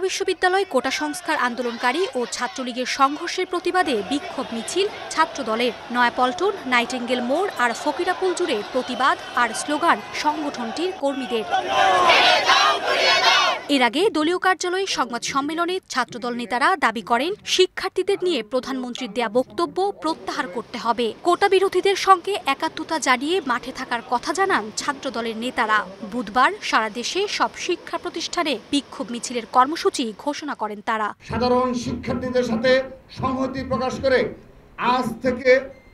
বিশ্ববিদ্যালয় কোটা সংস্কার আন্দোলনকারী ও ছাত্রলীগের সংঘর্ষের প্রতিবাদে বিক্ষোভ মিছিল ছাত্রদলের। নয়াপল্টন, নাইটিঙ্গেল মোড় আর ফকিরাপুল জুড়ে প্রতিবাদ আর স্লোগান সংগঠনটির কর্মীদের। এর আগে দলীয় কার্যালয়ে সংবাদ সম্মেলনে ছাত্রদল নেতারা দাবি করেন, শিক্ষার্থীদের নিয়ে প্রধানমন্ত্রীর দেয়া বক্তব্য প্রত্যাহার করতে হবে। কোটা বিরোধীদের সঙ্গে একাত্মতা জানিয়ে মাঠে থাকার কথা জানান ছাত্রদলের নেতারা। বুধবার সারা দেশে সব শিক্ষা প্রতিষ্ঠানে বিক্ষোভ মিছিলের কর্মসূচি ঘোষণা করেন তারা। সাধারণ শিক্ষার্থীদের সাথে সংহতি প্রকাশ করে আজ থেকে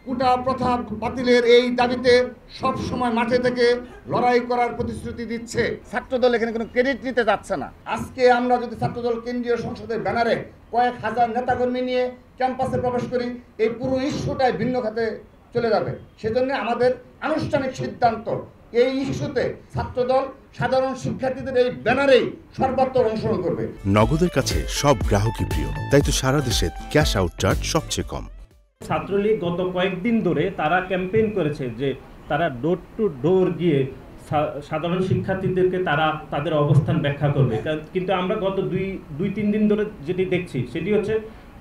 কোটা প্রথা বাতিলের এই দাবিতে সব সময় মাঠে থেকে লড়াই করার প্রতিশ্রুতি দিচ্ছে। ছাত্রদল এখানে কোনো ক্রেডিট নিতে যাচ্ছে না। আজকে আমরা যদি ছাত্রদল কেন্দ্রীয় সংসদের ব্যানারে কয়েক হাজার নেতাকর্মী নিয়ে ক্যাম্পাসে প্রবেশ করি, এই পুরো ইস্যুটাই ভিন্ন খাতে চলে যাবে। সেজন্য আমাদের আনুষ্ঠানিক সিদ্ধান্ত, এই ইস্যুতে ছাত্রদল সাধারণ শিক্ষার্থীদের এই ব্যানারেই সর্বাত্মক অংশগ্রহণ করবে। নগদের কাছে সব গ্রাহকই প্রিয়, তাই তো সারা দেশে ক্যাশ আউট চার্জ সবচেয়ে কম। ছাত্রলীগ গত কয়েকদিন ধরে তারা ক্যাম্পেইন করেছে যে তারা ডোর টু ডোর গিয়ে সাধারণ শিক্ষার্থীদেরকে তারা তাদের অবস্থান ব্যাখ্যা করবে। কিন্তু আমরা গত দুই তিন দিন ধরে যেটি দেখছি সেটি হচ্ছে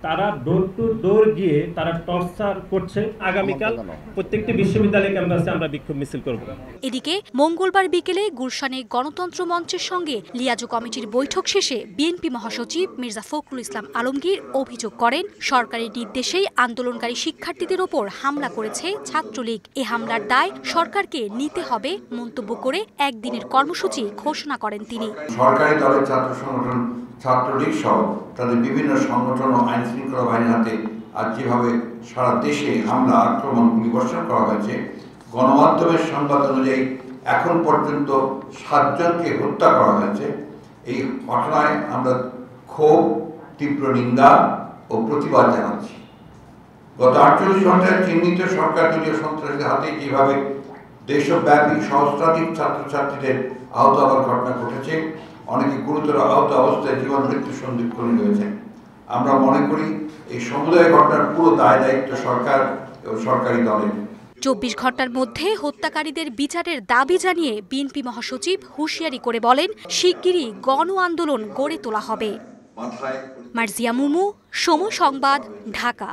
তারা ডোর টু ডোর গিয়ে তারা টর্চার করছে। আগামীকাল প্রত্যেকটি বিশ্ববিদ্যালয় ক্যাম্পাসে আমরা বিক্ষোভ মিছিল করব। এদিকে মঙ্গলবার বিকেলে গুলশানে গণতন্ত্র মঞ্চের সঙ্গে লিয়াজো কমিটির বৈঠক শেষে বিএনপি মহাসচিব মির্জা ফখরুল ইসলাম আলমগীর অভিযোগ করেন, সরকারি নির্দেশেই আন্দোলনকারী শিক্ষার্থীদের ওপর হামলা করেছে ছাত্রলীগ। এ হামলার দায় সরকারকে নিতে হবে মন্তব্য করে একদিনের কর্মসূচি ঘোষণা করেন তিনি। সরকারি দলের ছাত্র সংগঠন ছাত্রলীগ সহ তাদের বিভিন্ন সংগঠন ও আইন শৃঙ্খলা বাহিনীর হাতে আজ যেভাবে সারা দেশে হামলা, আক্রমণ, গুলিবর্ষণ করা হয়েছে, গণমাধ্যমের সংবাদ অনুযায়ী এখন পর্যন্ত 7 জনকে হত্যা করা হয়েছে। এই ঘটনায় আমরা ক্ষোভ, তীব্র নিন্দা ও প্রতিবাদ জানাচ্ছি। গত 48 ঘন্টায় চিহ্নিত সরকার দলীয় সন্ত্রাসীদের হাতে যেভাবে দেশব্যাপী সহস্রাধিক ছাত্রছাত্রীদের আহত হওয়ার ঘটনা ঘটেছে, অনেকে গুরুতর আহত অবস্থায় জীবন মৃত্যু সন্ধিক্ষণে রয়েছে। আমরা মনে করি এই সমুদায় ঘটনার পুরো দায় দায়িত্ব সরকার ও সরকারি দলের। 24 ঘন্টার মধ্যে হত্যাকারীদের বিচারের দাবি জানিয়ে বিএনপি মহাসচিব হুঁশিয়ারি করে বলেন, শিগগিরই গণ আন্দোলন গড়ে তোলা হবে। মার্জিয়া মুমু, সময় সংবাদ, ঢাকা।